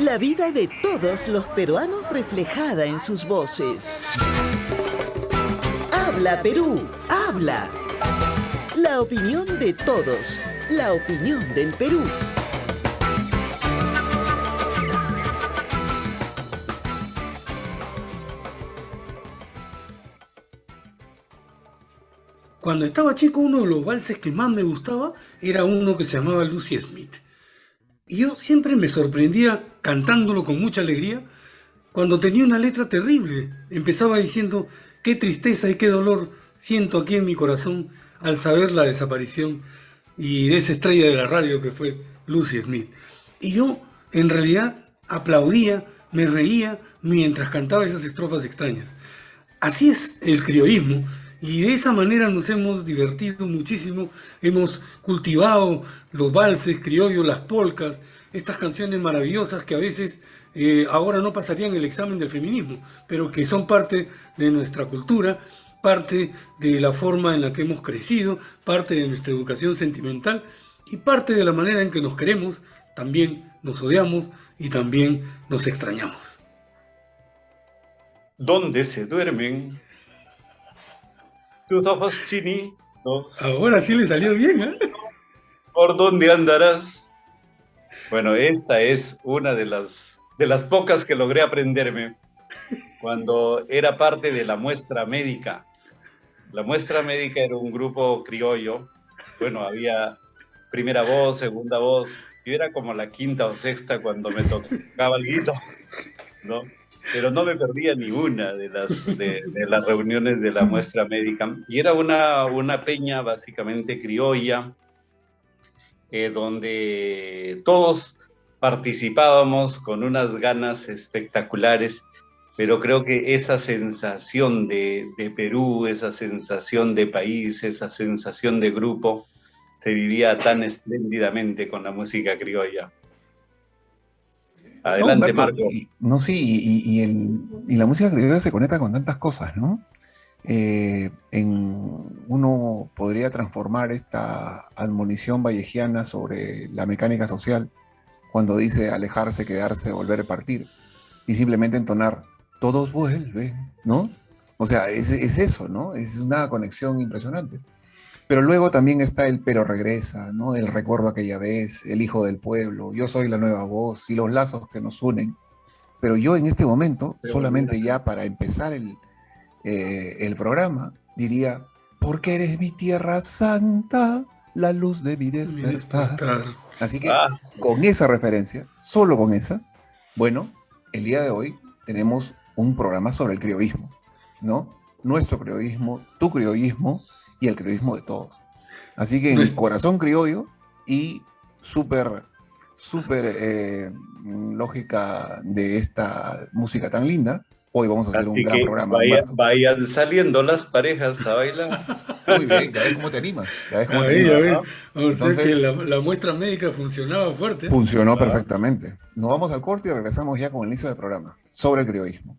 La vida de todos los peruanos reflejada en sus voces. Habla Perú, habla. La opinión de todos, la opinión del Perú. Cuando estaba chico, uno de los valses que más me gustaba era uno que se llamaba Lucy Smith. Y yo siempre me sorprendía cantándolo con mucha alegría cuando tenía una letra terrible. Empezaba diciendo: qué tristeza y qué dolor siento aquí en mi corazón al saber la desaparición y de esa estrella de la radio que fue Lucy Smith. Y yo en realidad aplaudía, me reía mientras cantaba esas estrofas extrañas. Así es el criollismo. Y de esa manera nos hemos divertido muchísimo, hemos cultivado los valses criollos, las polcas, estas canciones maravillosas que a veces ahora no pasarían el examen del feminismo, pero que son parte de nuestra cultura, parte de la forma en la que hemos crecido, parte de nuestra educación sentimental y parte de la manera en que nos queremos, también nos odiamos y también nos extrañamos. ¿Dónde se duermen tus ojos chinitos? Ahora sí le salió bien, ¿eh? ¿Por dónde andarás? Bueno, esta es una de las pocas que logré aprenderme cuando era parte de la muestra médica. La muestra médica era un grupo criollo. Bueno, había primera voz, segunda voz. Yo era como la quinta o sexta cuando me tocaba el guito, ¿no? Pero no me perdía ni una de las reuniones de la muestra médica. Y era una peña básicamente criolla, donde todos participábamos con unas ganas espectaculares, pero creo que esa sensación de Perú, esa sensación de país, esa sensación de grupo, se vivía tan espléndidamente con la música criolla. Adelante, Humberto, Marco. Y la música criolla se conecta con tantas cosas, ¿no? Uno podría transformar esta admonición vallejiana sobre la mecánica social cuando dice alejarse, quedarse, volver a partir, y simplemente entonar todos vuelven, ¿no? O sea, es eso, ¿no? Es una conexión impresionante. Pero luego también está el pero regresa, ¿no? El recuerdo aquella vez, el hijo del pueblo, yo soy la nueva voz y los lazos que nos unen. Pero yo en este momento, solamente ya para empezar el programa, diría: porque eres mi tierra santa, la luz de mi despertar. Así que con esa referencia, solo con esa, bueno, el día de hoy tenemos un programa sobre el criollismo, ¿no? Nuestro criollismo, tu criollismo y el criollismo de todos. Así que en corazón criollo y súper lógica de esta música tan linda, hoy vamos a hacer un gran programa. Vayan saliendo las parejas a bailar. Muy bien, ya ves cómo te animas. Ya ves cómo A te ver, animas, a ver. ¿no? O sea Entonces, que la muestra médica funcionaba fuerte. funcionó perfectamente. Nos vamos al corte y regresamos ya con el inicio del programa sobre el criollismo.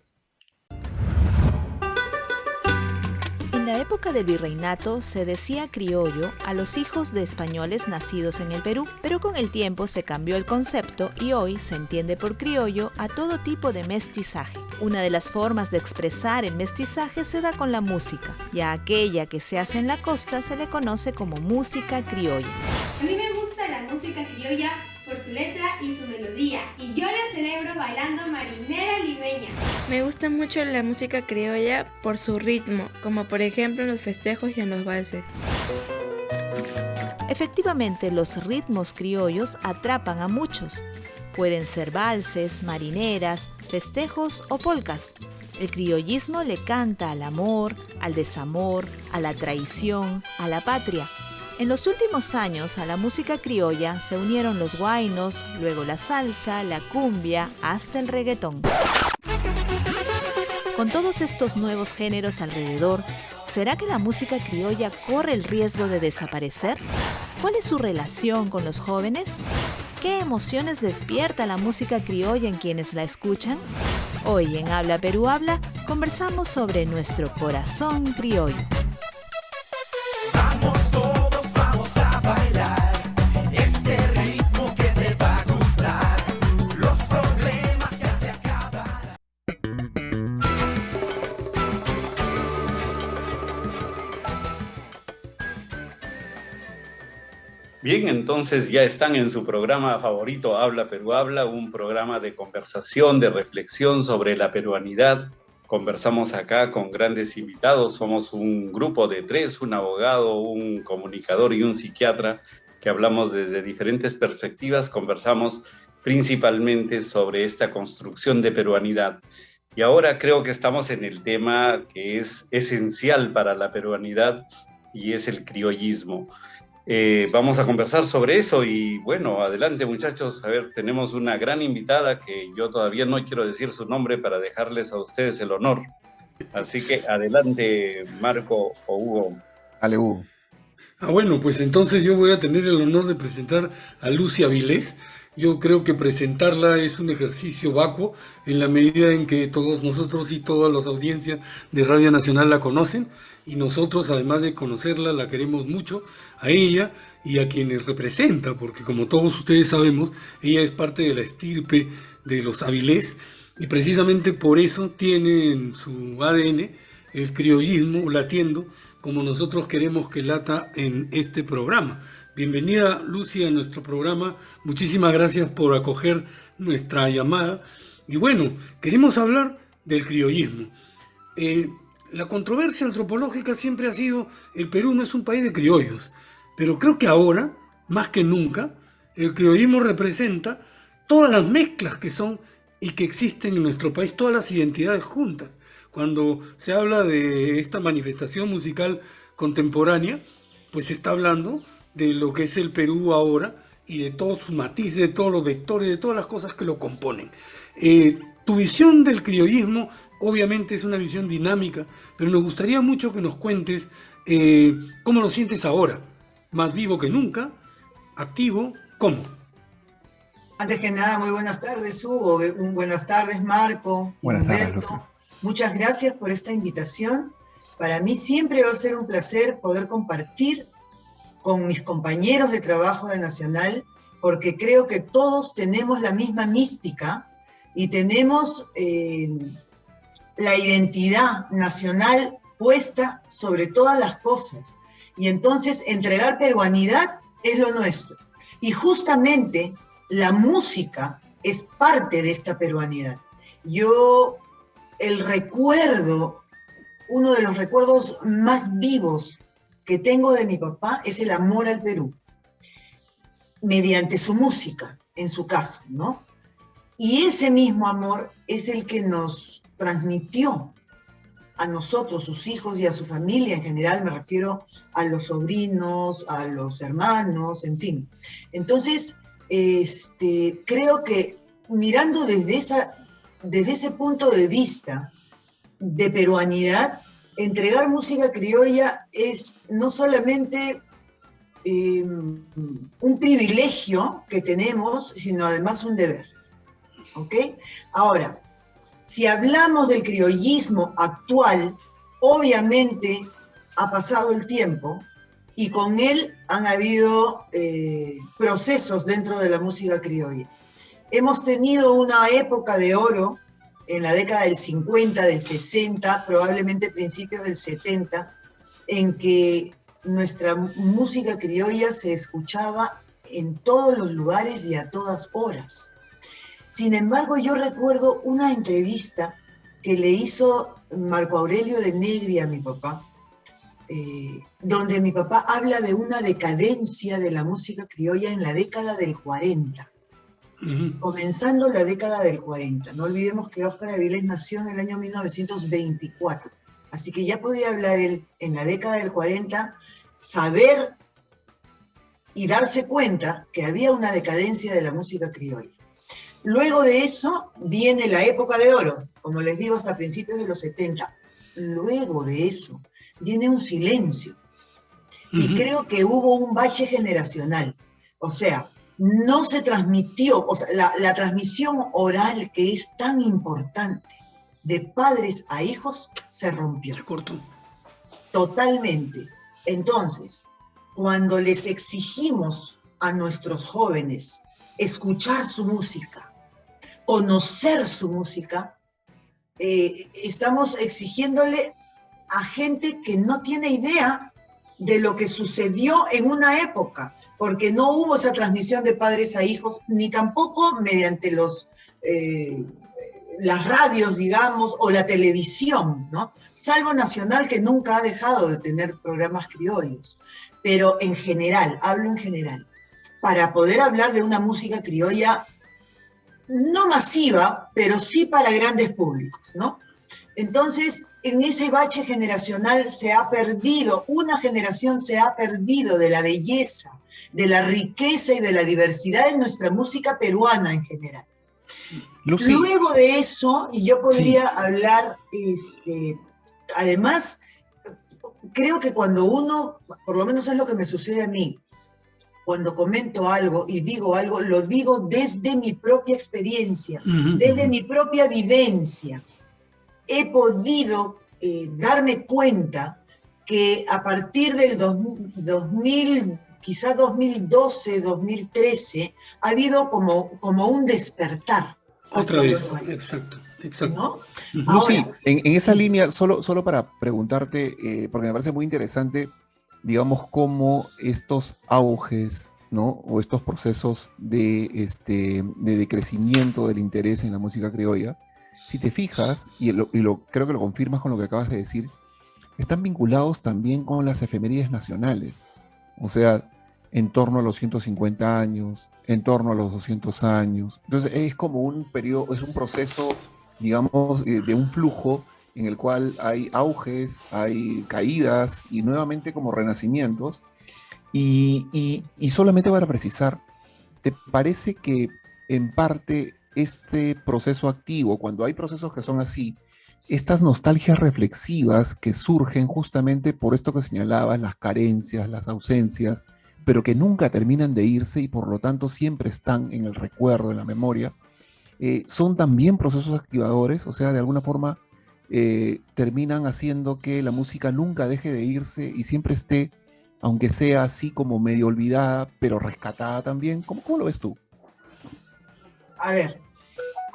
En la época del virreinato se decía criollo a los hijos de españoles nacidos en el Perú, pero con el tiempo se cambió el concepto y hoy se entiende por criollo a todo tipo de mestizaje. Una de las formas de expresar el mestizaje se da con la música, y a aquella que se hace en la costa se le conoce como música criolla. A mí me gusta la música criolla por su letra y su melodía, y yo la celebro bailando marinera limeña. Me gusta mucho la música criolla por su ritmo, como por ejemplo en los festejos y en los valses. Efectivamente, los ritmos criollos atrapan a muchos. Pueden ser valses, marineras, festejos o polcas. El criollismo le canta al amor, al desamor, a la traición, a la patria. En los últimos años a la música criolla se unieron los huaynos, luego la salsa, la cumbia, hasta el reggaetón. Con todos estos nuevos géneros alrededor, ¿será que la música criolla corre el riesgo de desaparecer? ¿Cuál es su relación con los jóvenes? ¿Qué emociones despierta la música criolla en quienes la escuchan? Hoy en Habla Perú Habla conversamos sobre nuestro corazón criollo. Bailar este ritmo que te va a gustar. Los problemas Bien, entonces ya están en su programa favorito, Habla Perú Habla, un programa de conversación, de reflexión sobre la peruanidad. Conversamos acá con grandes invitados, somos un grupo de 3, un abogado, un comunicador y un psiquiatra, que hablamos desde diferentes perspectivas, conversamos principalmente sobre esta construcción de peruanidad. Y ahora creo que estamos en el tema que es esencial para la peruanidad y es el criollismo. Vamos a conversar sobre eso y bueno, adelante muchachos. A ver, tenemos una gran invitada que yo todavía no quiero decir su nombre para dejarles a ustedes el honor. Así que adelante, Marco o Hugo. Dale, Hugo. Bueno, pues entonces yo voy a tener el honor de presentar a Lucy Avilés. Yo creo que presentarla es un ejercicio vacuo en la medida en que todos nosotros y todas las audiencias de Radio Nacional la conocen, y nosotros, además de conocerla, la queremos mucho a ella y a quienes representa, porque como todos ustedes sabemos, ella es parte de la estirpe de los Avilés, y precisamente por eso tiene en su ADN el criollismo latiendo como nosotros queremos que lata en este programa. Bienvenida, Lucy, a nuestro programa. Muchísimas gracias por acoger nuestra llamada. Y bueno, queremos hablar del criollismo. La controversia antropológica siempre ha sido: el Perú no es un país de criollos, pero creo que ahora, más que nunca, el criollismo representa todas las mezclas que son y que existen en nuestro país, todas las identidades juntas. Cuando se habla de esta manifestación musical contemporánea, pues se está hablando de lo que es el Perú ahora y de todos sus matices, de todos los vectores, de todas las cosas que lo componen. Tu visión del criollismo obviamente es una visión dinámica, pero nos gustaría mucho que nos cuentes cómo lo sientes ahora, más vivo que nunca, activo, ¿cómo? Antes que nada, muy buenas tardes, Hugo, buenas tardes, Marco. Buenas tardes, Humberto. Lucy. Muchas gracias por esta invitación. Para mí siempre va a ser un placer poder compartir con mis compañeros de trabajo de Nacional, porque creo que todos tenemos la misma mística y tenemos la identidad nacional puesta sobre todas las cosas. Y entonces entregar peruanidad es lo nuestro. Y justamente la música es parte de esta peruanidad. Uno de los recuerdos más vivos que tengo de mi papá es el amor al Perú, mediante su música, en su caso, ¿no? Y ese mismo amor es el que nos transmitió a nosotros, sus hijos y a su familia en general, me refiero a los sobrinos, a los hermanos, en fin. Entonces, creo que mirando desde ese punto de vista de peruanidad, entregar música criolla es no solamente un privilegio que tenemos, sino además un deber. ¿Ok? Ahora, si hablamos del criollismo actual, obviamente ha pasado el tiempo y con él han habido procesos dentro de la música criolla. Hemos tenido una época de oro en la década del 50, del 60, probablemente principios del 70, en que nuestra música criolla se escuchaba en todos los lugares y a todas horas. Sin embargo, yo recuerdo una entrevista que le hizo Marco Aurelio de Negri a mi papá, donde mi papá habla de una decadencia de la música criolla en la década del 40. Comenzando la década del 40. No olvidemos que Óscar Avilés nació en el año 1924. Así que ya podía hablar él en la década del 40, saber y darse cuenta que había una decadencia de la música criolla. Luego de eso viene la época de oro, como les digo, hasta principios de los 70. Luego de eso viene un silencio. Y creo que hubo un bache generacional. O sea, no se transmitió, o sea, la transmisión oral, que es tan importante, de padres a hijos, se rompió. Se cortó. Totalmente. Entonces, cuando les exigimos a nuestros jóvenes escuchar su música, conocer su música, estamos exigiéndole a gente que no tiene idea de lo que sucedió en una época, porque no hubo esa transmisión de padres a hijos, ni tampoco mediante las radios, digamos, o la televisión, ¿no? Salvo Nacional, que nunca ha dejado de tener programas criollos. Pero en general, hablo en general, para poder hablar de una música criolla no masiva, pero sí para grandes públicos, ¿no? Entonces, en ese bache generacional se ha perdido, una generación se ha perdido de la belleza, de la riqueza y de la diversidad de nuestra música peruana en general. Lucy. Luego de eso, y yo podría hablar, además, creo que cuando uno, por lo menos es lo que me sucede a mí, cuando comento algo y digo algo, lo digo desde mi propia experiencia, desde mi propia vivencia. He podido darme cuenta que a partir del 2000, quizá 2012, 2013, ha habido como un despertar. Otra vez, exacto. ¿No? Lucy, Ahora, en esa línea, solo para preguntarte, porque me parece muy interesante, digamos, cómo estos auges, ¿no? O estos procesos de decrecimiento del interés en la música criolla, si te fijas, creo que lo confirmas con lo que acabas de decir, están vinculados también con las efemérides nacionales. O sea, en torno a los 150 años, en torno a los 200 años. Entonces es como un periodo, es un proceso, digamos, de un flujo en el cual hay auges, hay caídas y nuevamente como renacimientos. Y solamente para precisar, ¿te parece que en parte este proceso activo, cuando hay procesos que son así, estas nostalgias reflexivas que surgen justamente por esto que señalabas, las carencias, las ausencias, pero que nunca terminan de irse y por lo tanto siempre están en el recuerdo, en la memoria, son también procesos activadores? O sea, de alguna forma terminan haciendo que la música nunca deje de irse y siempre esté, aunque sea así como medio olvidada, pero rescatada también. ¿Cómo lo ves tú? A ver,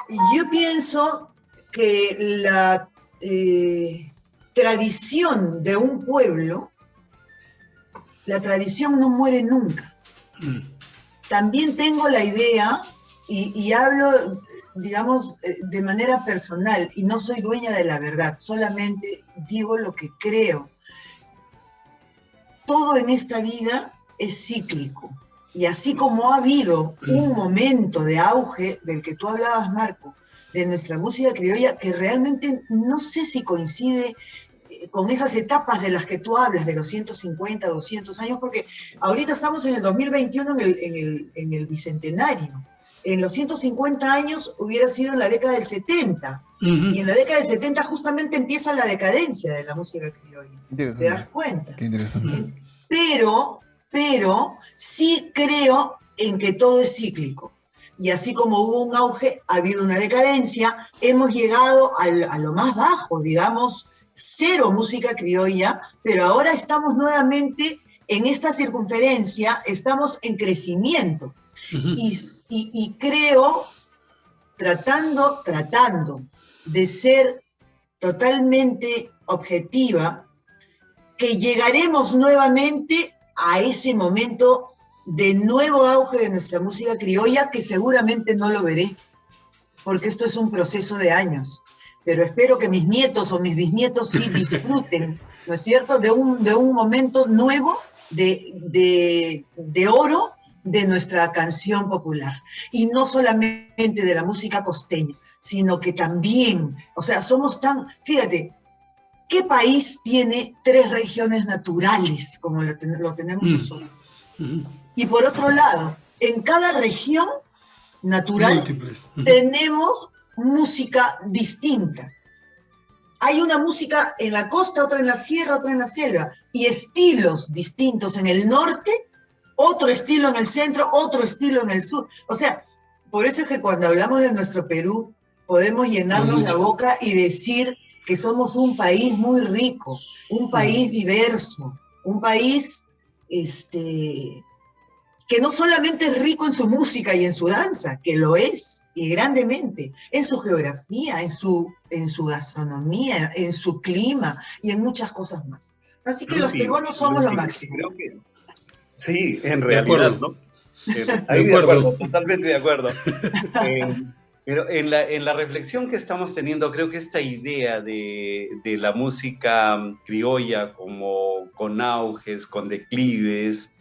yo pienso que la tradición de un pueblo, la tradición no muere nunca. También tengo la idea, y hablo, digamos, de manera personal, y no soy dueña de la verdad, solamente digo lo que creo. Todo en esta vida es cíclico. Y así como ha habido un momento de auge del que tú hablabas, Marco, de nuestra música criolla, que realmente no sé si coincide con esas etapas de las que tú hablas, de los 150, 200 años, porque ahorita estamos en el 2021, en el bicentenario. En los 150 años hubiera sido en la década del 70. Y en la década del 70 justamente empieza la decadencia de la música criolla. ¿Te das cuenta? Qué interesante. Pero sí creo en que todo es cíclico. Y así como hubo un auge, ha habido una decadencia, hemos llegado a lo más bajo, digamos, cero música criolla, pero ahora estamos nuevamente en esta circunferencia, estamos en crecimiento. Y creo, tratando de ser totalmente objetiva, que llegaremos nuevamente a ese momento de nuevo auge de nuestra música criolla, que seguramente no lo veré, porque esto es un proceso de años. Pero espero que mis nietos o mis bisnietos sí disfruten, ¿no es cierto?, de un momento nuevo de oro de nuestra canción popular. Y no solamente de la música costeña, sino que también, o sea, somos tan, fíjate, ¿qué país tiene 3 regiones naturales como lo tenemos nosotros? Y por otro lado, en cada región natural tenemos música distinta. Hay una música en la costa, otra en la sierra, otra en la selva, y estilos distintos en el norte, otro estilo en el centro, otro estilo en el sur. O sea, por eso es que cuando hablamos de nuestro Perú, podemos llenarnos la boca y decir que somos un país muy rico, un país diverso, un país que no solamente es rico en su música y en su danza, que lo es, y grandemente, en su geografía, en su gastronomía, en su clima y en muchas cosas más. Así que los Lucy, peruanos somos lo Lucy, máximo. creo que sí, en De realidad, acuerdo. ¿no? Ahí de acuerdo. acuerdo, totalmente de acuerdo. Pero en la reflexión que estamos teniendo, creo que esta idea de la música criolla como con auges, con declives,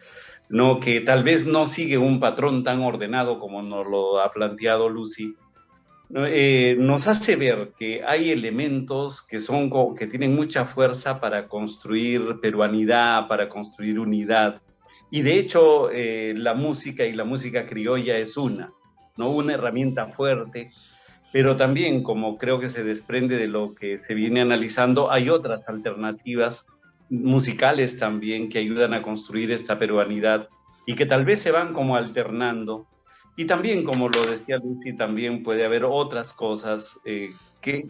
¿no? Que tal vez no sigue un patrón tan ordenado como nos lo ha planteado Lucy, ¿no? Nos hace ver que hay elementos que tienen mucha fuerza para construir peruanidad, para construir unidad. Y de hecho, la música y la música criolla es ¿no? Una herramienta fuerte, pero también, como creo que se desprende de lo que se viene analizando, hay otras alternativas musicales también que ayudan a construir esta peruanidad y que tal vez se van como alternando. Y también, como lo decía Lucy, también puede haber otras cosas que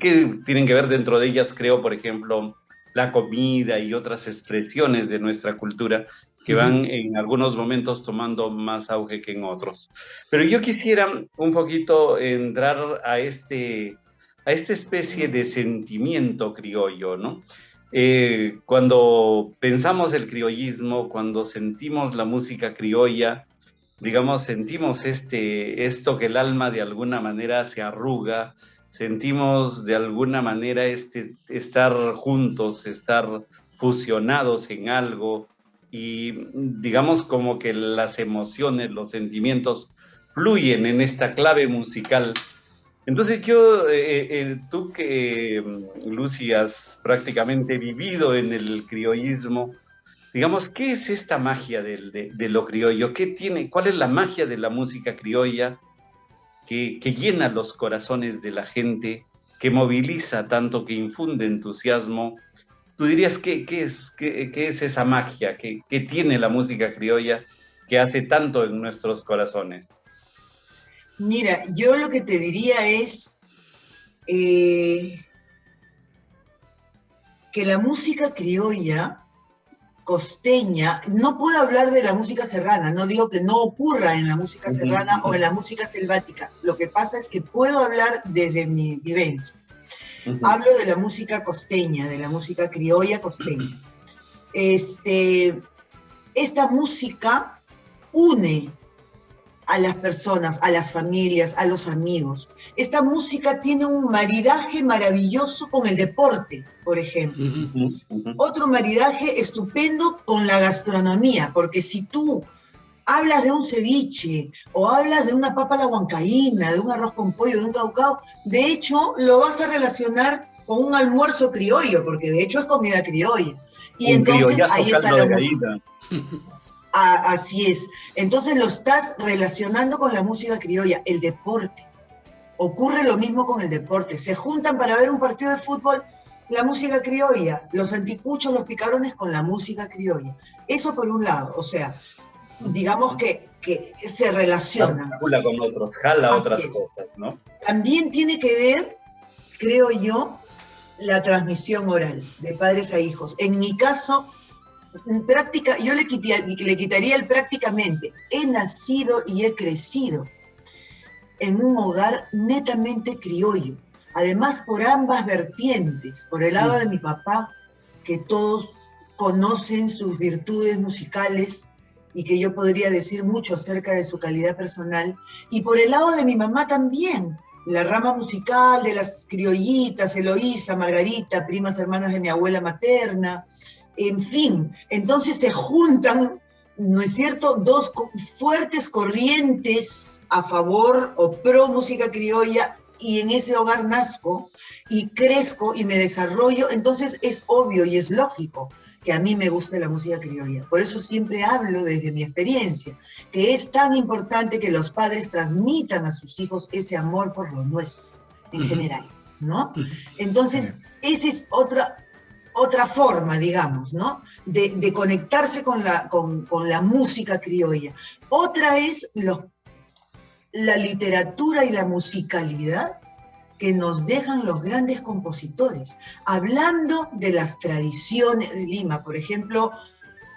tienen que ver dentro de ellas, creo, por ejemplo, la comida y otras expresiones de nuestra cultura que van en algunos momentos tomando más auge que en otros. Pero yo quisiera un poquito entrar a esta especie de sentimiento criollo, ¿no? Cuando pensamos el criollismo, cuando sentimos la música criolla, digamos, sentimos esto que el alma de alguna manera se arruga, sentimos de alguna manera estar juntos, estar fusionados en algo, y digamos como que las emociones, los sentimientos fluyen en esta clave musical. Entonces tú que, Lucy, has prácticamente vivido en el criollismo, digamos, ¿qué es esta magia de lo criollo? ¿Cuál es la magia de la música criolla que llena los corazones de la gente, que moviliza tanto, que infunde entusiasmo? ¿Tú dirías qué es esa magia que tiene la música criolla que hace tanto en nuestros corazones? Mira, yo lo que te diría es que la música criolla costeña, no puedo hablar de la música serrana, no digo que no ocurra en la música serrana o en la música selvática, lo que pasa es que puedo hablar desde mi vivencia. Hablo de la música costeña, de la música criolla costeña. Esta música une a las personas, a las familias, a los amigos. Esta música tiene un maridaje maravilloso con el deporte, por ejemplo. Otro maridaje estupendo con la gastronomía, porque si tú hablas de un ceviche o hablas de una papa a la huancaína, de un arroz con pollo, de un caucao, de hecho lo vas a relacionar con un almuerzo criollo, porque de hecho es comida criolla. Y entonces ahí está la música. Así es. Entonces lo estás relacionando con la música criolla, el deporte. Ocurre lo mismo con el deporte. Se juntan para ver un partido de fútbol, la música criolla, los anticuchos, los picarones con la música criolla. Eso por un lado, o sea, digamos que se relacionan. Jala con otros, jala otras cosas, ¿no? También tiene que ver, creo yo, la transmisión oral de padres a hijos. En mi caso, yo le quitaría el prácticamente. He nacido y he crecido en un hogar netamente criollo. Además, por ambas vertientes, por el lado de mi papá, que todos conocen sus virtudes musicales y que yo podría decir mucho acerca de su calidad personal, y por el lado de mi mamá también, la rama musical de las criollitas, Eloísa, Margarita, primas hermanas de mi abuela materna, en fin, entonces se juntan, ¿no es cierto?, dos fuertes corrientes a favor o pro música criolla, y en ese hogar nazco y crezco y me desarrollo, entonces es obvio y es lógico que a mí me guste la música criolla. Por eso siempre hablo desde mi experiencia, que es tan importante que los padres transmitan a sus hijos ese amor por lo nuestro, en general, ¿no? Entonces, esa es otra forma, digamos, ¿no?, de conectarse con la música criolla. Otra es la literatura y la musicalidad que nos dejan los grandes compositores. Hablando de las tradiciones de Lima, por ejemplo,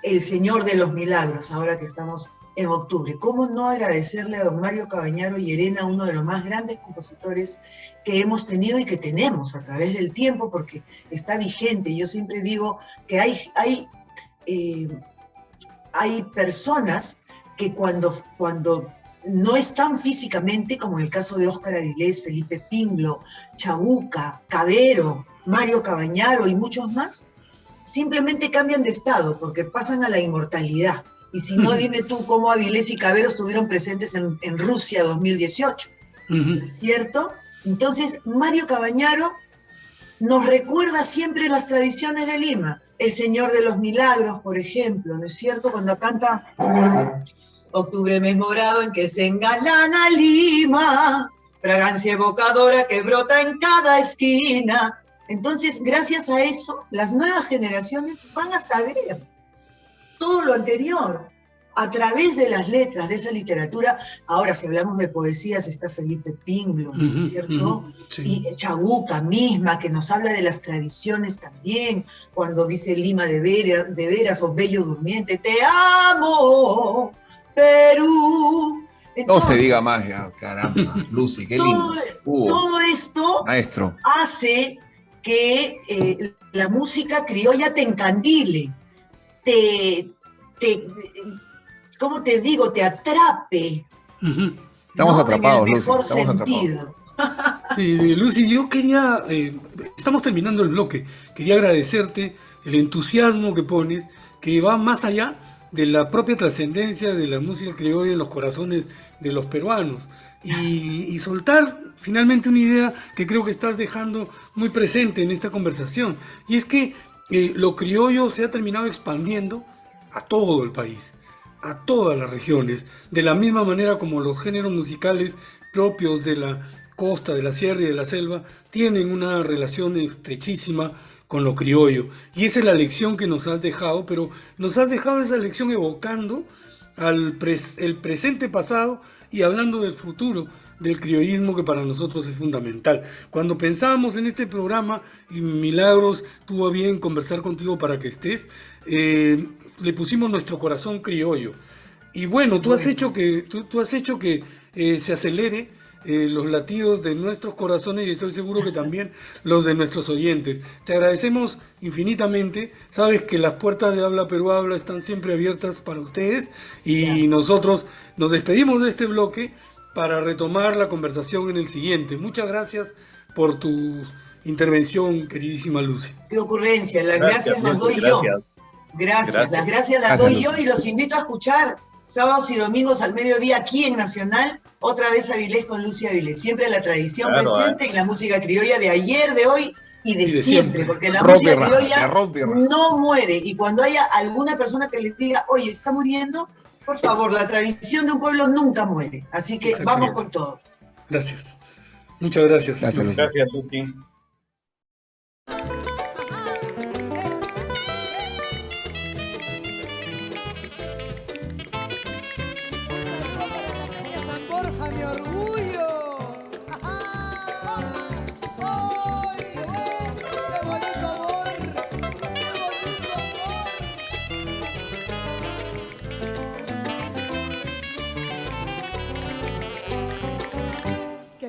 El Señor de los Milagros, ahora que estamos en octubre. ¿Cómo no agradecerle a don Mario Cabañaro Llerena, uno de los más grandes compositores que hemos tenido y que tenemos a través del tiempo, porque está vigente? Yo siempre digo que hay personas que cuando no están físicamente, como en el caso de Óscar Avilés, Felipe Pinglo, Chabuca, Cabero, Mario Cabañaro y muchos más, simplemente cambian de estado porque pasan a la inmortalidad. Y si no, dime tú cómo Avilés y Cabero estuvieron presentes en Rusia 2018, ¿no es cierto? Entonces, Mario Cabañaro nos recuerda siempre las tradiciones de Lima. El Señor de los Milagros, por ejemplo, ¿no es cierto? Cuando canta Octubre mes morado en que se engalana Lima, fragancia evocadora que brota en cada esquina. Entonces, gracias a eso, las nuevas generaciones van a saber todo lo anterior a través de las letras, de esa literatura. Ahora, si hablamos de poesías, está Felipe Pinglo, ¿no es cierto? Sí. Y Chabuca misma, que nos habla de las tradiciones también, cuando dice Lima de veras o Bello Durmiente, te amo, Perú. Entonces, No se diga más ya, caramba, Lucy, qué lindo. Todo esto Maestro. hace que la música criolla te encandile, ¿cómo te digo? Te atrape. Estamos ¿no? atrapados, en el Lucy, mejor estamos sentido. Sí, Lucy, yo quería, estamos terminando el bloque, quería agradecerte el entusiasmo que pones, que va más allá de la propia trascendencia de la música criolla en los corazones de los peruanos, y soltar finalmente una idea que creo que estás dejando muy presente en esta conversación, y es que lo criollo se ha terminado expandiendo a todo el país, a todas las regiones, de la misma manera como los géneros musicales propios de la costa, de la sierra y de la selva tienen una relación estrechísima con lo criollo. Y esa es la lección que nos has dejado, pero nos has dejado esa lección evocando el presente pasado y hablando del futuro del criollismo, que para nosotros es fundamental. Cuando pensábamos en este programa, y Milagros tuvo a bien conversar contigo para que estés, le pusimos nuestro corazón criollo. Y bueno, tú has hecho que se acelere los latidos de nuestros corazones, y estoy seguro que también los de nuestros oyentes. Te agradecemos infinitamente. Sabes que las puertas de Habla Perú Habla están siempre abiertas para ustedes, y gracias. Nosotros nos despedimos de este bloque para retomar la conversación en el siguiente. Muchas gracias por tu intervención, queridísima Lucy. Qué ocurrencia, las gracias las doy yo. Gracias, las gracias las doy yo, y los invito a escuchar sábados y domingos al mediodía aquí en Nacional, otra vez Avilés con Lucy Avilés. Siempre la tradición presente y la música criolla de ayer, de hoy y de siempre, porque la música criolla no muere. Y cuando haya alguna persona que les diga, oye, está muriendo, por favor, la tradición de un pueblo nunca muere. Así que vamos con todo. Gracias. Muchas gracias. Gracias, Lucy.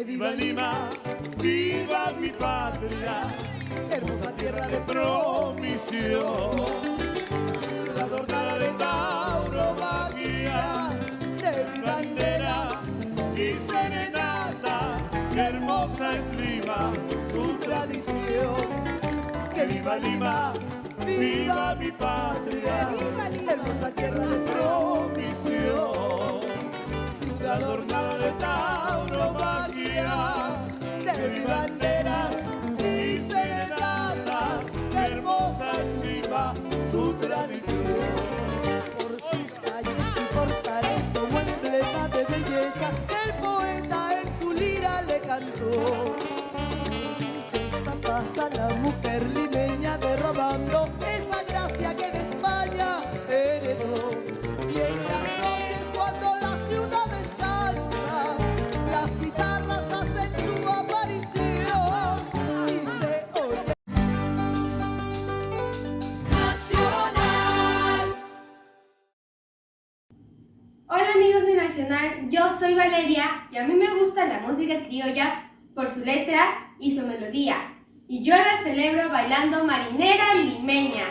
Viva Lima, viva mi patria, hermosa tierra de promisión, ciudad adornada de tauromaquia, de mi bandera y serenata, que hermosa es Lima, su tradición. Que viva Lima, viva mi patria, hermosa tierra de promisión, ciudad adornada de tauromaquia, de mi banderas y serenatas, hermosa es Lima, su tradición. Por sus calles y portales como emblema de belleza, el poeta en su lira le cantó. Esa pasa la mujer limeña derramando esa gracia que de España heredó. Y en las noches cuando la ciudad descansa, las guitarras hacen su aparición y se oye Nacional. Hola personal, yo soy Valeria y a mí me gusta la música criolla por su letra y su melodía. Y yo la celebro bailando marinera limeña.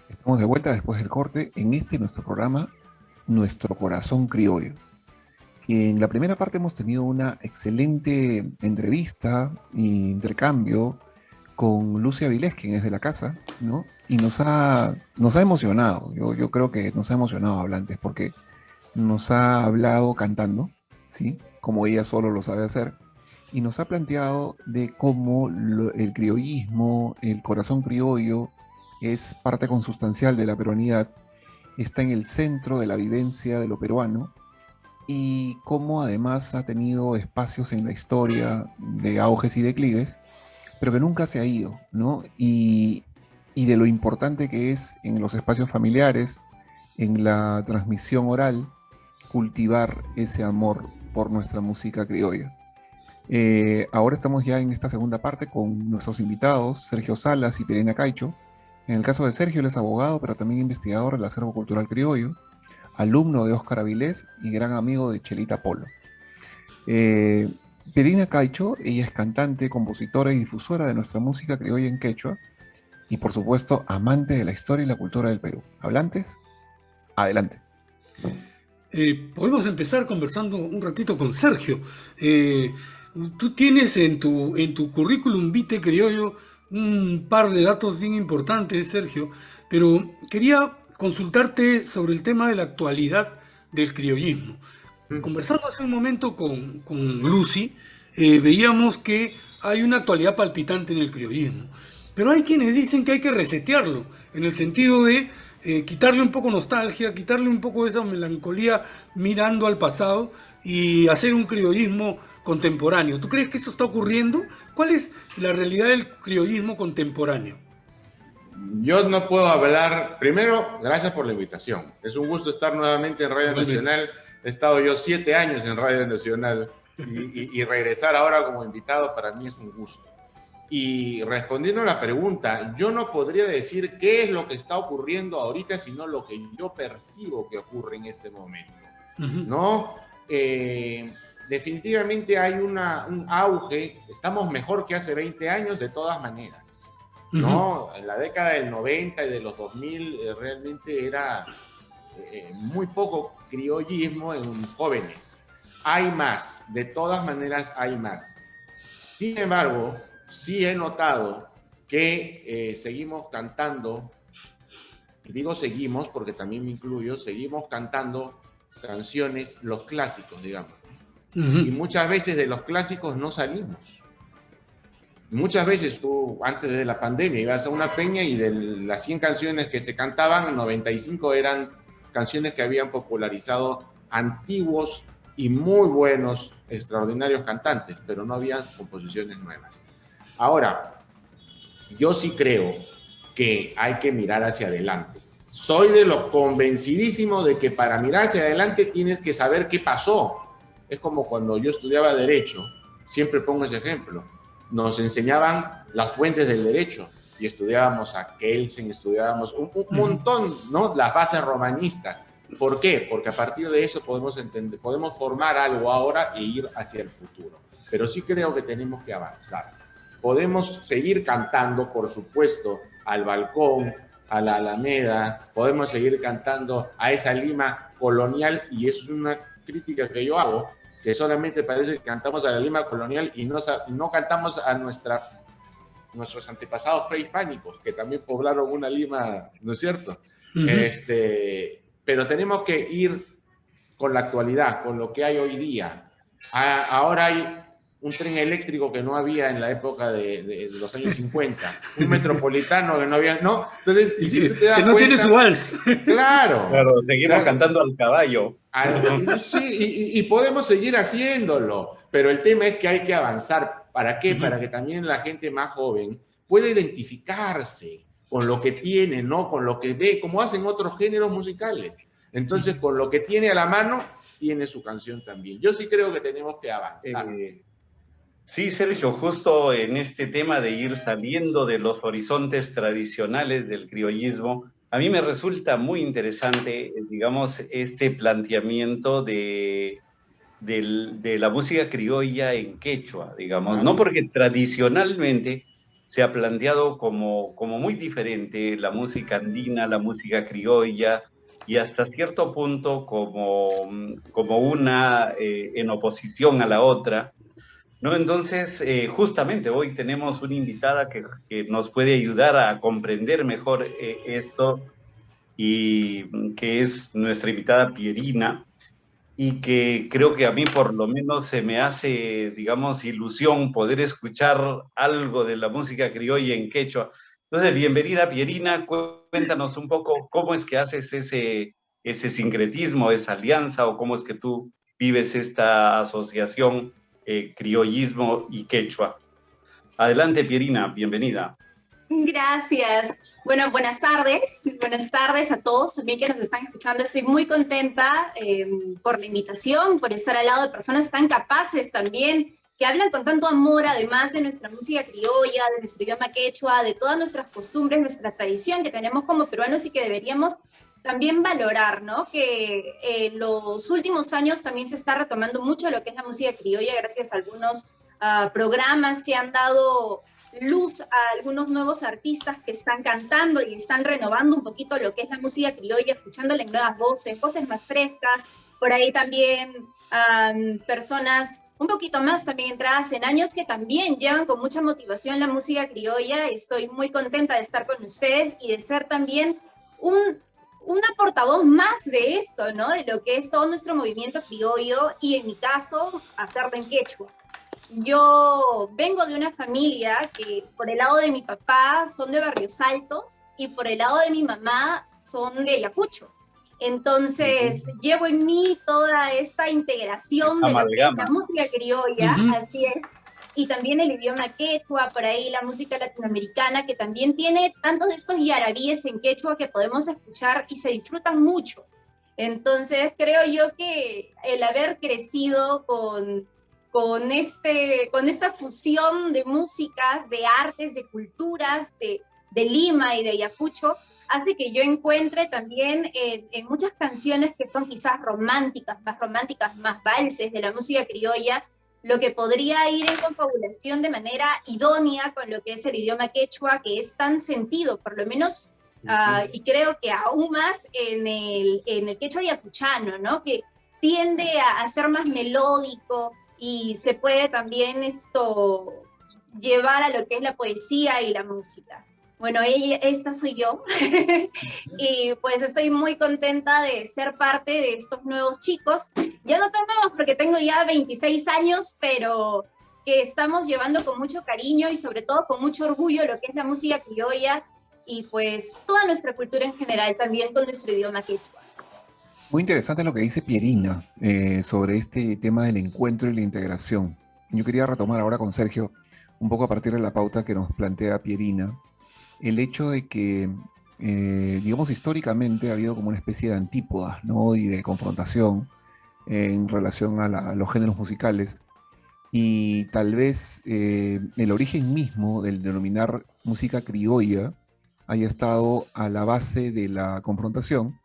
Estamos de vuelta después del corte en nuestro programa, Nuestro Corazón Criollo. En la primera parte hemos tenido una excelente entrevista e intercambio con Lucy Avilés, quien es de la casa, ¿no? Y nos ha emocionado. Yo creo que nos ha emocionado Hablantes porque nos ha hablado cantando, ¿sí? Como ella solo lo sabe hacer. Y nos ha planteado de cómo el criollismo, el corazón criollo, es parte consustancial de la peruanidad, está en el centro de la vivencia de lo peruano y cómo además ha tenido espacios en la historia de auges y declives, pero que nunca se ha ido, ¿no? Y de lo importante que es en los espacios familiares, en la transmisión oral, cultivar ese amor por nuestra música criolla. Ahora estamos ya en esta segunda parte con nuestros invitados, Sergio Salas y Pirina Caicho. En el caso de Sergio, él es abogado, pero también investigador del acervo cultural criollo, alumno de Óscar Avilés y gran amigo de Chelita Polo. Pirina Caicho, ella es cantante, compositora y difusora de nuestra música criolla en quechua y, por supuesto, amante de la historia y la cultura del Perú. ¿Hablantes? Adelante. Podemos empezar conversando un ratito con Sergio. Tú tienes en tu currículum vitae criollo un par de datos bien importantes, Sergio, pero quería consultarte sobre el tema de la actualidad del criollismo. Conversando hace un momento con Lucy, veíamos que hay una actualidad palpitante en el criollismo, pero hay quienes dicen que hay que resetearlo, en el sentido de quitarle un poco nostalgia, quitarle un poco de esa melancolía mirando al pasado y hacer un criollismo contemporáneo. ¿Tú crees que eso está ocurriendo? ¿Cuál es la realidad del criollismo contemporáneo? Yo no puedo hablar. Primero, gracias por la invitación. Es un gusto estar nuevamente en Radio Nacional. He estado yo 7 años en Radio Nacional y regresar ahora como invitado para mí es un gusto. Y respondiendo a la pregunta, yo no podría decir qué es lo que está ocurriendo ahorita, sino lo que yo percibo que ocurre en este momento, ¿no? Definitivamente hay un auge, estamos mejor que hace 20 años de todas maneras, ¿no? En la década del 90 y de los 2000 realmente era muy poco criollismo en jóvenes. Hay más, de todas maneras hay más. Sin embargo, sí he notado que seguimos cantando, y digo seguimos porque también me incluyo, seguimos cantando canciones, los clásicos, digamos. Y muchas veces de los clásicos no salimos. Muchas veces tú, antes de la pandemia, ibas a una peña y de las 100 canciones que se cantaban, 95 eran canciones que habían popularizado antiguos y muy buenos, extraordinarios cantantes, pero no había composiciones nuevas. Ahora, yo sí creo que hay que mirar hacia adelante. Soy de los convencidísimos de que para mirar hacia adelante tienes que saber qué pasó. Es como cuando yo estudiaba Derecho, siempre pongo ese ejemplo. Nos enseñaban las fuentes del derecho y estudiábamos a Kelsen, estudiábamos un montón, ¿no? Las bases romanistas. ¿Por qué? Porque a partir de eso podemos entender, podemos formar algo ahora e ir hacia el futuro. Pero sí creo que tenemos que avanzar. Podemos seguir cantando, por supuesto, al balcón, a la Alameda, podemos seguir cantando a esa Lima colonial, y eso es una crítica que yo hago, que solamente parece que cantamos a la Lima colonial y no cantamos a nuestros antepasados prehispánicos, que también poblaron una Lima, ¿no es cierto? Pero tenemos que ir con la actualidad, con lo que hay hoy día. Ahora hay un tren eléctrico que no había en la época de los años 50, un metropolitano que no había, ¿no? Entonces, y si tú te das que no cuenta, tiene su vals. Claro. Claro, seguimos cantando al caballo. Sí, y podemos seguir haciéndolo, pero el tema es que hay que avanzar. ¿Para qué? Para que también la gente más joven pueda identificarse con lo que tiene, ¿no? Con lo que ve, como hacen otros géneros musicales. Entonces, con lo que tiene a la mano, tiene su canción también. Yo sí creo que tenemos que avanzar. Sí, Sergio, justo en este tema de ir saliendo de los horizontes tradicionales del criollismo, a mí me resulta muy interesante, digamos, este planteamiento de la música criolla en quechua, digamos, ¿no? Porque tradicionalmente se ha planteado como muy diferente la música andina, la música criolla, y hasta cierto punto como una en oposición a la otra, ¿no? Entonces, justamente hoy tenemos una invitada que nos puede ayudar a comprender mejor esto, y que es nuestra invitada Pierina, y que creo que a mí por lo menos se me hace, digamos, ilusión poder escuchar algo de la música criolla en quechua. Entonces, bienvenida Pierina, cuéntanos un poco cómo es que haces ese sincretismo, esa alianza, o cómo es que tú vives esta asociación criollismo y quechua. Adelante, Pierina, bienvenida. Gracias. Bueno, buenas tardes a todos también que nos están escuchando. Estoy muy contenta por la invitación, por estar al lado de personas tan capaces también, que hablan con tanto amor, además de nuestra música criolla, de nuestro idioma quechua, de todas nuestras costumbres, nuestra tradición que tenemos como peruanos y que deberíamos también valorar, ¿no? Que en los últimos años también se está retomando mucho lo que es la música criolla gracias a algunos programas que han dado luz a algunos nuevos artistas que están cantando y están renovando un poquito lo que es la música criolla, escuchándole en nuevas voces más frescas. Por ahí también personas un poquito más también entradas en años que también llevan con mucha motivación la música criolla. Estoy muy contenta de estar con ustedes y de ser también una portavoz más de esto, ¿no? De lo que es todo nuestro movimiento criollo y en mi caso, hacerlo en quechua. Yo vengo de una familia que por el lado de mi papá son de Barrios Altos y por el lado de mi mamá son de Ayacucho. Entonces, llevo en mí toda esta integración de lo que es la música criolla, así es, y también el idioma quechua, por ahí la música latinoamericana, que también tiene tantos de estos yarabíes en quechua que podemos escuchar y se disfrutan mucho. Entonces, creo yo que el haber crecido con esta fusión de músicas, de artes, de culturas, de Lima y de Ayacucho, hace que yo encuentre también en muchas canciones que son quizás románticas, más valses de la música criolla, lo que podría ir en confabulación de manera idónea con lo que es el idioma quechua, que es tan sentido, por lo menos, y creo que aún más en el quechua ayacuchano, ¿no? Que tiende a ser más melódico y se puede también llevar a lo que es la poesía y la música. Bueno, esta soy yo y pues estoy muy contenta de ser parte de estos nuevos chicos. Ya no tan nuevos porque tengo ya 26 años, pero que estamos llevando con mucho cariño y sobre todo con mucho orgullo lo que es la música criolla y pues toda nuestra cultura en general, también con nuestro idioma quechua. Muy interesante lo que dice Pierina sobre este tema del encuentro y la integración. Yo quería retomar ahora con Sergio, un poco a partir de la pauta que nos plantea Pierina, el hecho de que, digamos, históricamente ha habido como una especie de antípodas, ¿no? Y de confrontación en relación a los géneros musicales. Y tal vez el origen mismo del denominar música criolla haya estado a la base de la confrontación,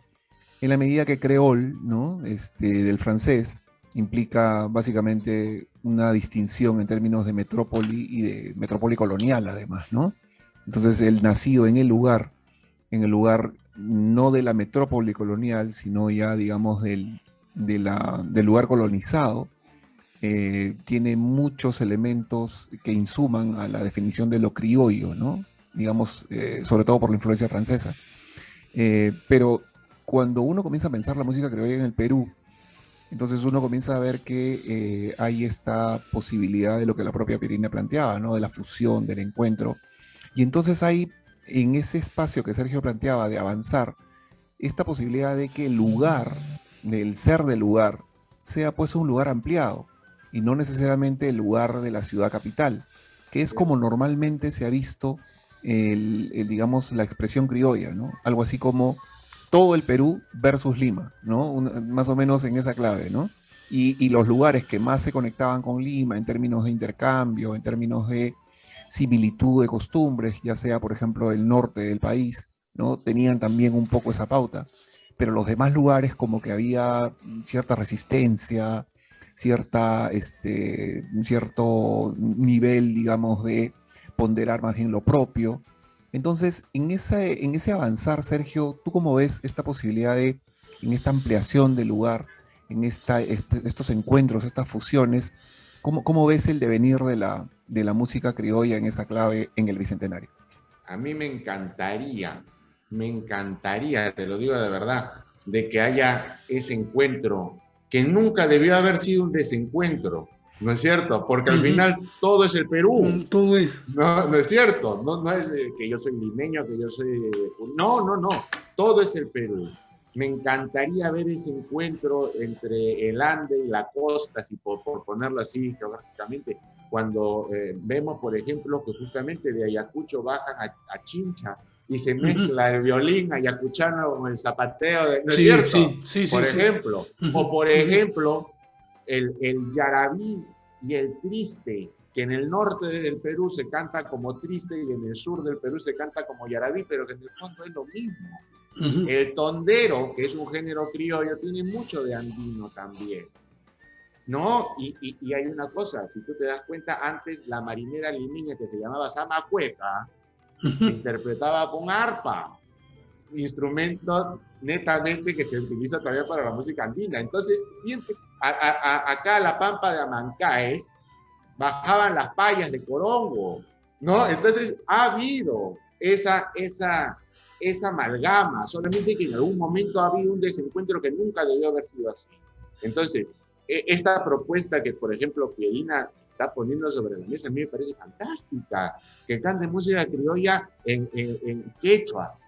en la medida que creol, ¿no? Del francés, implica básicamente una distinción en términos de metrópoli y de metrópoli colonial, además, ¿no? Entonces, el nacido en el lugar no de la metrópoli colonial, sino ya, digamos, del lugar colonizado, tiene muchos elementos que insuman a la definición de lo criollo, ¿no? Digamos, sobre todo por la influencia francesa. Pero cuando uno comienza a pensar la música criolla en el Perú, entonces uno comienza a ver que hay esta posibilidad de lo que la propia Pierina planteaba, ¿no? De la fusión, del encuentro. Y entonces hay en ese espacio que Sergio planteaba de avanzar, esta posibilidad de que el lugar, del ser del lugar, sea pues un lugar ampliado y no necesariamente el lugar de la ciudad capital, que es como normalmente se ha visto digamos, la expresión criolla, ¿no? Algo así como todo el Perú versus Lima, ¿no? Más o menos en esa clave, ¿no? Y los lugares que más se conectaban con Lima en términos de intercambio, en términos de similitud de costumbres, ya sea, por ejemplo, el norte del país, ¿no? Tenían también un poco esa pauta, pero los demás lugares como que había cierta resistencia, cierto nivel, digamos, de ponderar más bien lo propio. Entonces, en ese avanzar, Sergio, ¿tú cómo ves esta posibilidad en esta ampliación del lugar, en estos encuentros, estas fusiones? ¿Cómo ves el devenir de la música criolla en esa clave en el Bicentenario? A mí me encantaría, te lo digo de verdad, de que haya ese encuentro que nunca debió haber sido un desencuentro, ¿no es cierto? Porque al final todo es el Perú. Todo es. No es cierto, no es que yo soy limeño, que yo soy... No, todo es el Perú. Me encantaría ver ese encuentro entre el Ande y la costa, si por ponerlo así geográficamente, cuando vemos, por ejemplo, que justamente de Ayacucho bajan a Chincha y se mezcla el violín ayacuchano con el zapateo, ¿no es cierto? Sí, por ejemplo. O por ejemplo, el yarabí y el triste, que en el norte del Perú se canta como triste y en el sur del Perú se canta como yarabí, pero que en el fondo es lo mismo. El tondero, que es un género criollo, tiene mucho de andino también, ¿no? Y hay una cosa, si tú te das cuenta, antes la marinera limeña, que se llamaba Samacueca, se interpretaba con arpa, instrumento netamente que se utiliza todavía para la música andina. Entonces, siempre, acá a la pampa de Amancaes, bajaban las payas de Corongo, ¿no? Entonces, ha habido esa amalgama, solamente que en algún momento ha habido un desencuentro que nunca debió haber sido así. Entonces, esta propuesta que, por ejemplo, Pierina está poniendo sobre la mesa, a mí me parece fantástica, que cante música criolla en quechua,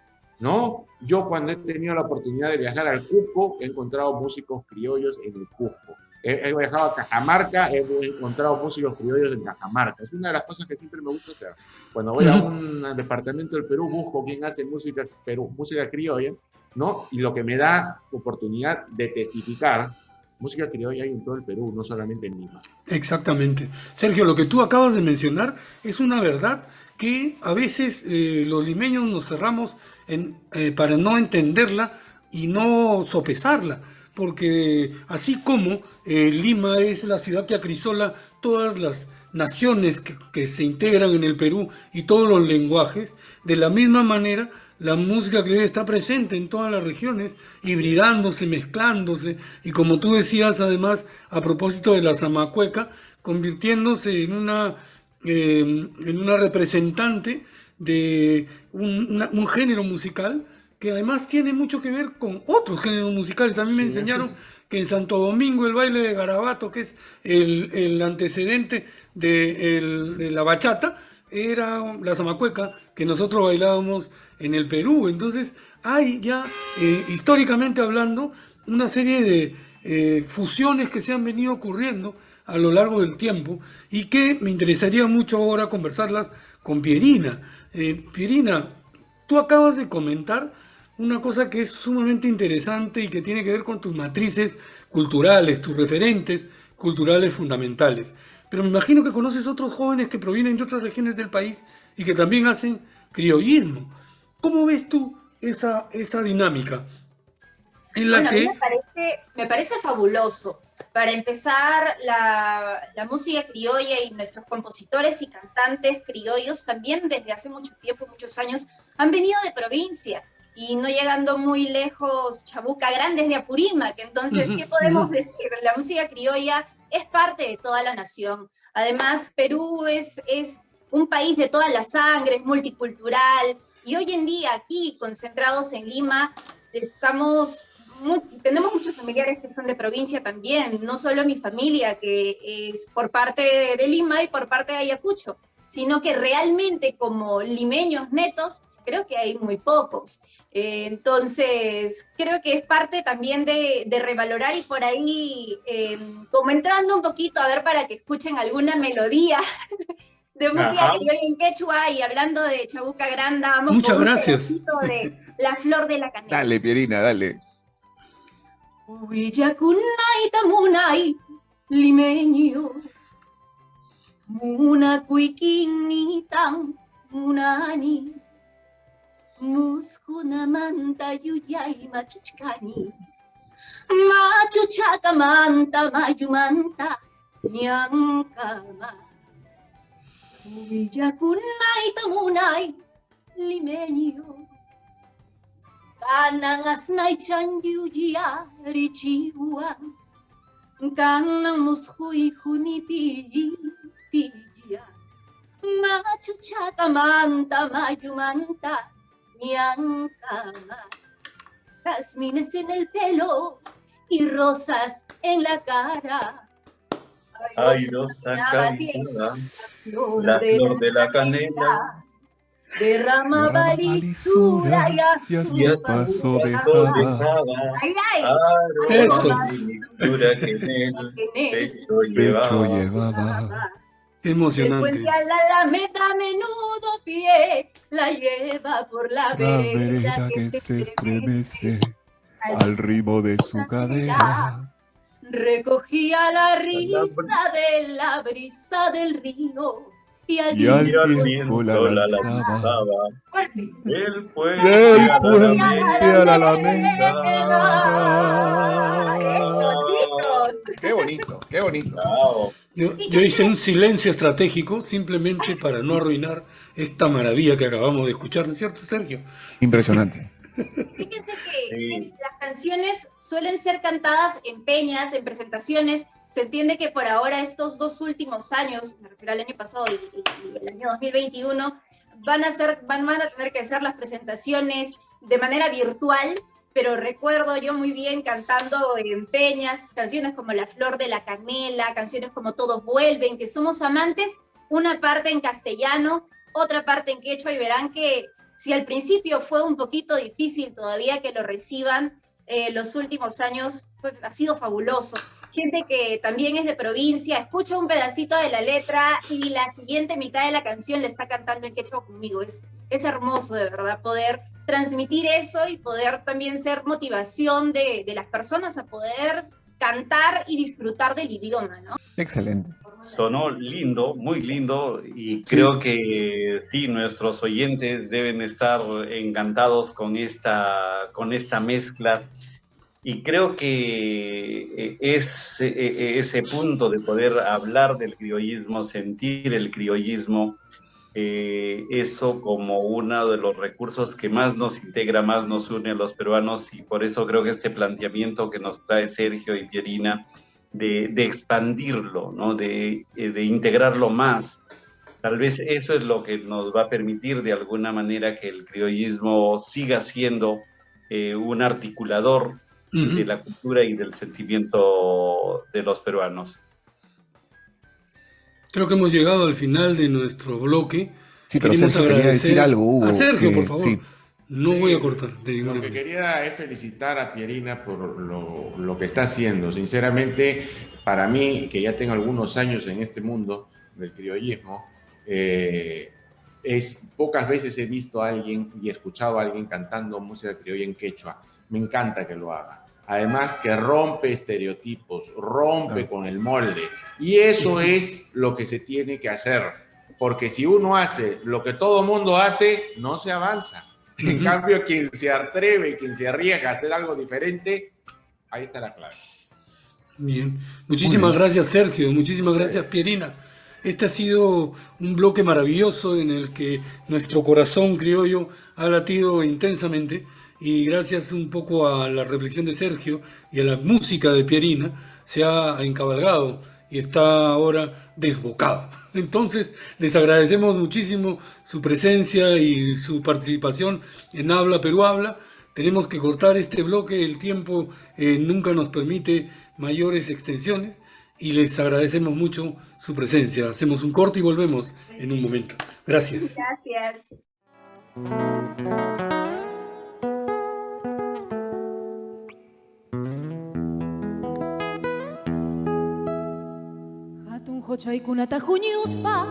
¿no? Yo cuando he tenido la oportunidad de viajar al Cusco, he encontrado músicos criollos en el Cusco. He viajado a Cajamarca, he encontrado músicos criollos en Cajamarca. Es una de las cosas que siempre me gusta hacer. Cuando voy a un departamento del Perú, busco quién hace música criolla, ¿no? Y lo que me da oportunidad de testificar, música criolla hay en todo el Perú, no solamente en Lima. Exactamente. Sergio, lo que tú acabas de mencionar es una verdad que a veces los limeños nos cerramos para no entenderla y no sopesarla, porque así como Lima es la ciudad que acrisola todas las naciones que se integran en el Perú y todos los lenguajes, de la misma manera la música criolla está presente en todas las regiones, hibridándose, mezclándose, y como tú decías además a propósito de la zamacueca, convirtiéndose en una representante de un género musical que además tiene mucho que ver con otros géneros musicales. A mí me enseñaron que en Santo Domingo el baile de garabato, que es el antecedente de la bachata, era la zamacueca que nosotros bailábamos en el Perú. Entonces hay ya, históricamente hablando, una serie de fusiones que se han venido ocurriendo a lo largo del tiempo y que me interesaría mucho ahora conversarlas con Pierina. Pierina, tú acabas de comentar una cosa que es sumamente interesante y que tiene que ver con tus matrices culturales, tus referentes culturales fundamentales. Pero me imagino que conoces otros jóvenes que provienen de otras regiones del país y que también hacen criollismo. ¿Cómo ves tú esa dinámica? En la que... me parece fabuloso. Para empezar, la música criolla y nuestros compositores y cantantes criollos también desde hace mucho tiempo, muchos años, han venido de provincia y no llegando muy lejos, Chabuca Grande es de Apurímac. Entonces, ¿qué podemos decir? La música criolla es parte de toda la nación. Además, Perú es un país de toda la sangre, es multicultural, y hoy en día aquí, concentrados en Lima, tenemos muchos familiares que son de provincia también, no solo mi familia, que es por parte de Lima y por parte de Ayacucho, sino que realmente como limeños netos, creo que hay muy pocos. Entonces, creo que es parte también de revalorar y por ahí, como entrando un poquito, a ver, para que escuchen alguna melodía de música criolla en quechua y hablando de Chabuca Granda, vamos Muchas con un gracias. pedacito de La Flor de la Canela. Dale, Pierina, dale. Huillakunay tamunay limeño, muna kuikinitan munani, muskuna manta yuyay machuchkani, machuchaka manta mayumanta nyankama. Huillakunay tamunay limeño, kanang asnay changyuya richiwan, kanang muskuy hunipi piya, machuchaka manta mayumanta nyankama, jazmines en el pelo y rosas en la cara. Ay, rosa cantada, la flor de la canela, derramaba lisura y a su paso dejaba ay, ay, Eso. mixtura que en el pecho llevaba. Qué el emocionante. puente a la Alameda, menudo pie, la lleva por la vereda que se estremece al ritmo de su cadera. recogía la risa de la brisa del río y al Y al viento tiempo la lanzaba fuerte. Del puente del a la puente alameda. a la Alameda. Eso, chicos. Qué bonito, qué bonito. Bravo. Yo hice un silencio estratégico simplemente para no arruinar esta maravilla que acabamos de escuchar, ¿no es cierto, Sergio? Impresionante. Fíjense que Sí. las canciones suelen ser cantadas en peñas, en presentaciones. Se entiende que por ahora estos 2 últimos años, me refiero al año pasado y el año 2021, van a tener que hacer las presentaciones de manera virtual, pero recuerdo yo muy bien cantando en peñas canciones como La Flor de la Canela, canciones como Todos Vuelven, que somos amantes, una parte en castellano, otra parte en quechua, y verán que si al principio fue un poquito difícil todavía que lo reciban, los últimos años ha sido fabuloso. Gente que también es de provincia, escucha un pedacito de la letra y la siguiente mitad de la canción le está cantando en quechua conmigo. Es hermoso, de verdad, poder transmitir eso y poder también ser motivación de las personas a poder cantar y disfrutar del idioma, ¿no? Excelente. Sonó lindo, muy lindo, y creo que sí, nuestros oyentes deben estar encantados con esta mezcla. Y creo que ese punto de poder hablar del criollismo, sentir el criollismo, eso como uno de los recursos que más nos integra, más nos une a los peruanos, y por eso creo que este planteamiento que nos trae Sergio y Pierina, de expandirlo, ¿no? de integrarlo más, tal vez eso es lo que nos va a permitir de alguna manera que el criollismo siga siendo un articulador de la cultura y del sentimiento de los peruanos. Creo que hemos llegado al final de nuestro bloque. Sí, pero Queremos Sergio quería decir algo, Hugo, a Sergio, que- por favor. sí. No voy a cortar de ninguna Lo que manera. quería es felicitar a Pierina por lo que está haciendo. Sinceramente, para mí, que ya tengo algunos años en este mundo del criollismo, pocas veces he visto a alguien y escuchado a alguien cantando música criolla en quechua. Me encanta que lo haga. Además, que rompe estereotipos, rompe con el molde. Y eso es lo que se tiene que hacer. Porque si uno hace lo que todo mundo hace, no se avanza. En cambio, quien se atreve, quien se arriesga a hacer algo diferente, ahí está la clave. Bien. Muchísimas gracias, Sergio. Muchísimas gracias, Pierina. Este ha sido un bloque maravilloso en el que nuestro corazón criollo ha latido intensamente, y gracias un poco a la reflexión de Sergio y a la música de Pierina se ha encabalgado y está ahora desbocado. Entonces, les agradecemos muchísimo su presencia y su participación en Habla Perú Habla. Tenemos que cortar este bloque, el tiempo nunca nos permite mayores extensiones y les agradecemos mucho su presencia. Hacemos un corte y volvemos en un momento. Gracias. Gracias. Hatun hochaykunata huñuspa,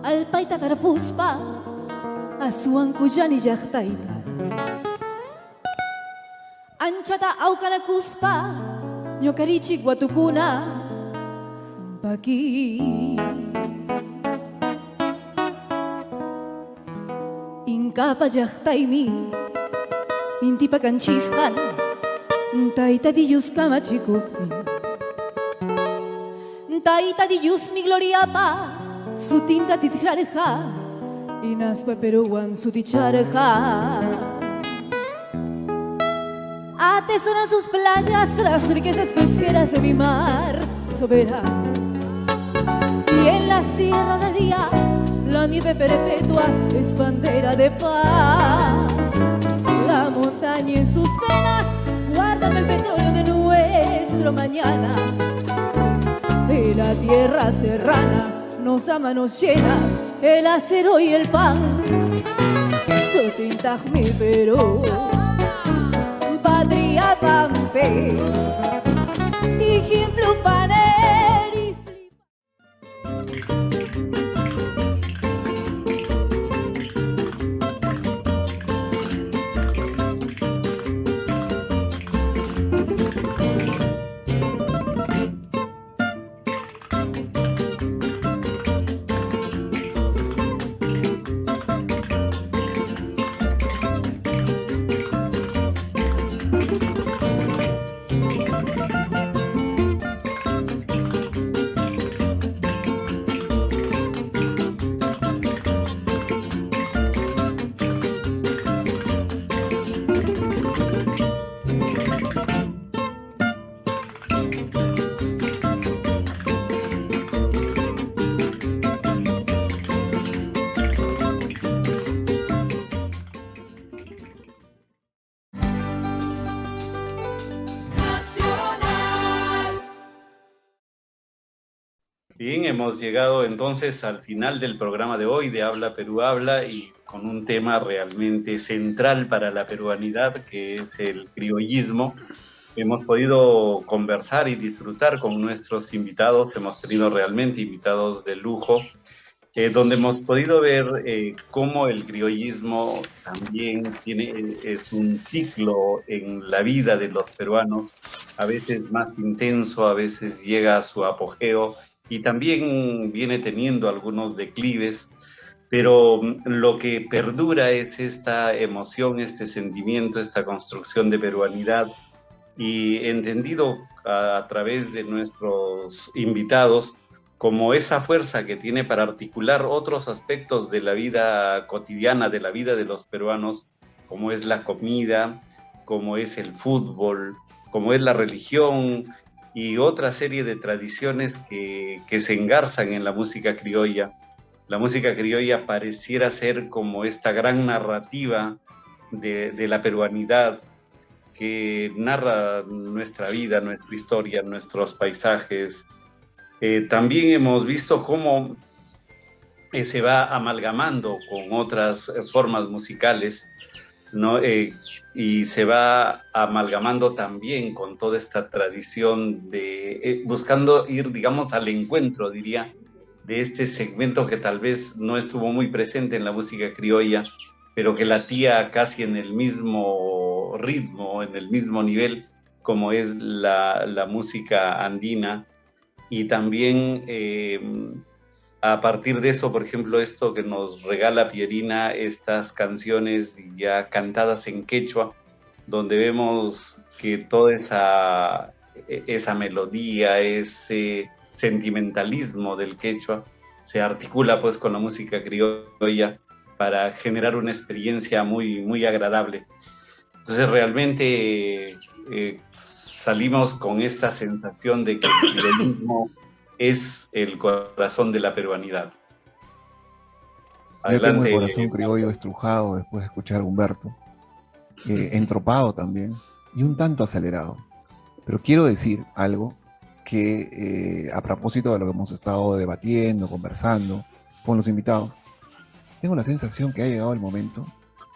alpayta tarpuspa, asuan kuyani llaqtayta. Anchata awkanakuspa, ñokarichik watukuna, paki. Inkapa llaqtaymi, intipa kanchisqan, tayta diyus kamachikuptin. Tayta Diyus mi gloriapa, su tinta titrarja, inaspa peruan su ticharja. Atesoran sus playas las riquezas pesqueras de mi mar soberano. Y en la sierra de día, la nieve perpetua es bandera de paz. La montaña en sus venas guardan el petróleo de nuestro mañana. Y la tierra serrana nos da manos llenas, el acero y el pan. Sotintag mi Perú, patria pampe, ejemplo paneri. Bien, hemos llegado entonces al final del programa de hoy de Habla Perú Habla y con un tema realmente central para la peruanidad, que es el criollismo. Hemos podido conversar y disfrutar con nuestros invitados, hemos tenido realmente invitados de lujo, donde hemos podido ver cómo el criollismo también es un ciclo en la vida de los peruanos, a veces más intenso, a veces llega a su apogeo, y también viene teniendo algunos declives, pero lo que perdura es esta emoción, este sentimiento, esta construcción de peruanidad, y entendido a través de nuestros invitados como esa fuerza que tiene para articular otros aspectos de la vida cotidiana, de la vida de los peruanos, como es la comida, como es el fútbol, como es la religión, y otra serie de tradiciones que se engarzan en la música criolla. La música criolla pareciera ser como esta gran narrativa de la peruanidad que narra nuestra vida, nuestra historia, nuestros paisajes. También hemos visto cómo se va amalgamando con otras formas musicales, ¿no? Y se va amalgamando también con toda esta tradición de buscando ir, digamos, al encuentro, diría, de este segmento que tal vez no estuvo muy presente en la música criolla, pero que latía casi en el mismo ritmo, en el mismo nivel, como es la música andina. Y también a partir de eso, por ejemplo, esto que nos regala Pierina, estas canciones ya cantadas en quechua, donde vemos que toda esa melodía, ese sentimentalismo del quechua, se articula pues con la música criolla para generar una experiencia muy, muy agradable. Entonces realmente salimos con esta sensación de que el criollismo es el corazón de la peruanidad. Yo tengo el Adelante. corazón criollo estrujado después de escuchar a Humberto, entropado también, y un tanto acelerado. Pero quiero decir algo que, a propósito de lo que hemos estado debatiendo, conversando con los invitados, tengo la sensación que ha llegado el momento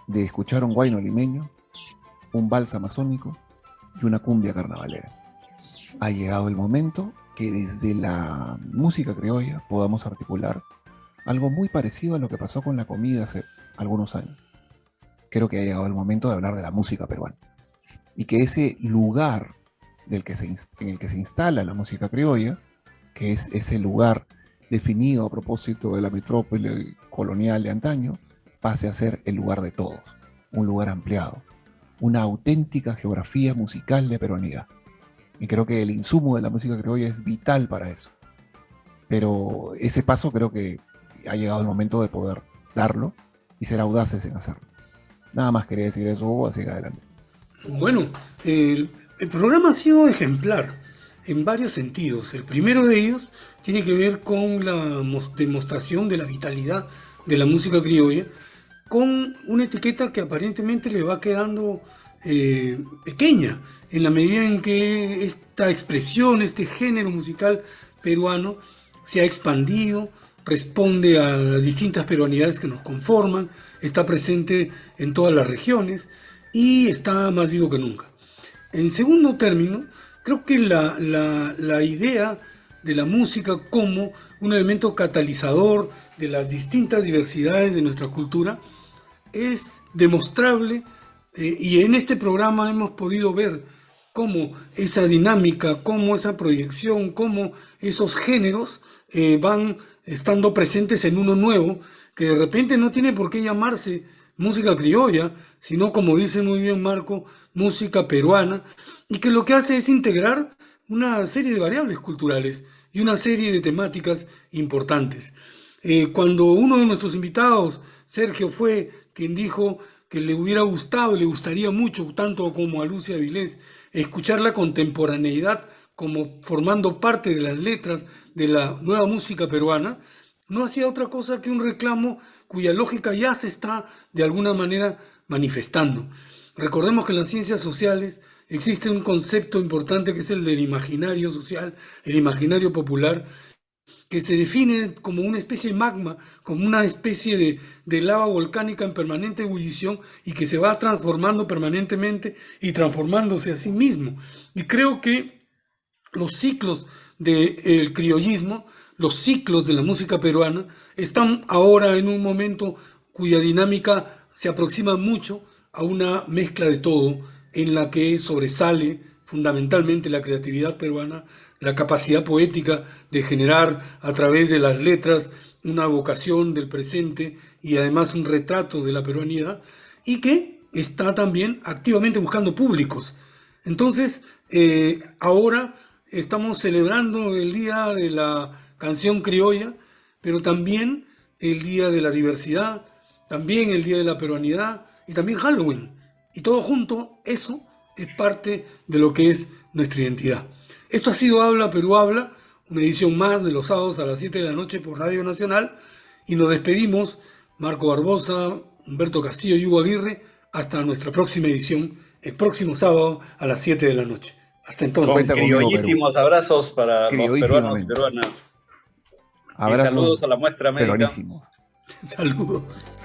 de escuchar un huayno limeño, un vals amazónico y una cumbia carnavalera. Ha llegado el momento que desde la música criolla podamos articular algo muy parecido a lo que pasó con la comida hace algunos años. Creo que ha llegado el momento de hablar de la música peruana. Y que ese lugar en el que se instala la música criolla, que es ese lugar definido a propósito de la metrópoli colonial de antaño, pase a ser el lugar de todos, un lugar ampliado, una auténtica geografía musical de peruanidad. Y creo que el insumo de la música criolla es vital para eso. Pero ese paso creo que ha llegado el momento de poder darlo y ser audaces en hacerlo. Nada más quería decir eso, Hugo, así que adelante. Bueno, el programa ha sido ejemplar en varios sentidos. El primero de ellos tiene que ver con la demostración de la vitalidad de la música criolla, con una etiqueta que aparentemente le va quedando pequeña, en la medida en que esta expresión, este género musical peruano se ha expandido, responde a las distintas peruanidades que nos conforman, está presente en todas las regiones y está más vivo que nunca. En segundo término, creo que la idea de la música como un elemento catalizador de las distintas diversidades de nuestra cultura es demostrable, y en este programa hemos podido ver cómo esa dinámica, cómo esa proyección, cómo esos géneros van estando presentes en uno nuevo, que de repente no tiene por qué llamarse música criolla, sino, como dice muy bien Marco, música peruana, y que lo que hace es integrar una serie de variables culturales y una serie de temáticas importantes. Cuando uno de nuestros invitados, Sergio, fue quien dijo que le hubiera gustado, le gustaría mucho, tanto como a Lucia Vilés, escuchar la contemporaneidad como formando parte de las letras de la nueva música peruana, no hacía otra cosa que un reclamo cuya lógica ya se está de alguna manera manifestando. Recordemos que en las ciencias sociales existe un concepto importante que es el del imaginario social, el imaginario popular, que se define como una especie de magma, como una especie de lava volcánica en permanente ebullición y que se va transformando permanentemente y transformándose a sí mismo. Y creo que los ciclos del criollismo, los ciclos de la música peruana, están ahora en un momento cuya dinámica se aproxima mucho a una mezcla de todo, en la que sobresale fundamentalmente la creatividad peruana, la capacidad poética de generar a través de las letras una vocación del presente y además un retrato de la peruanidad, y que está también activamente buscando públicos. Entonces, ahora estamos celebrando el Día de la Canción Criolla, pero también el Día de la Diversidad, también el Día de la Peruanidad y también Halloween. Y todo junto, eso es parte de lo que es nuestra identidad. Esto ha sido Habla Perú Habla, una edición más de los sábados a las 7 de la noche por Radio Nacional, y nos despedimos, Marco Barbosa, Humberto Castillo y Hugo Aguirre, hasta nuestra próxima edición, el próximo sábado a las 7 de la noche. Hasta entonces. Con criollísimos abrazos para los peruanos y peruanas. Abrazos y saludos a la muestra médica. peruanísimos. Saludos.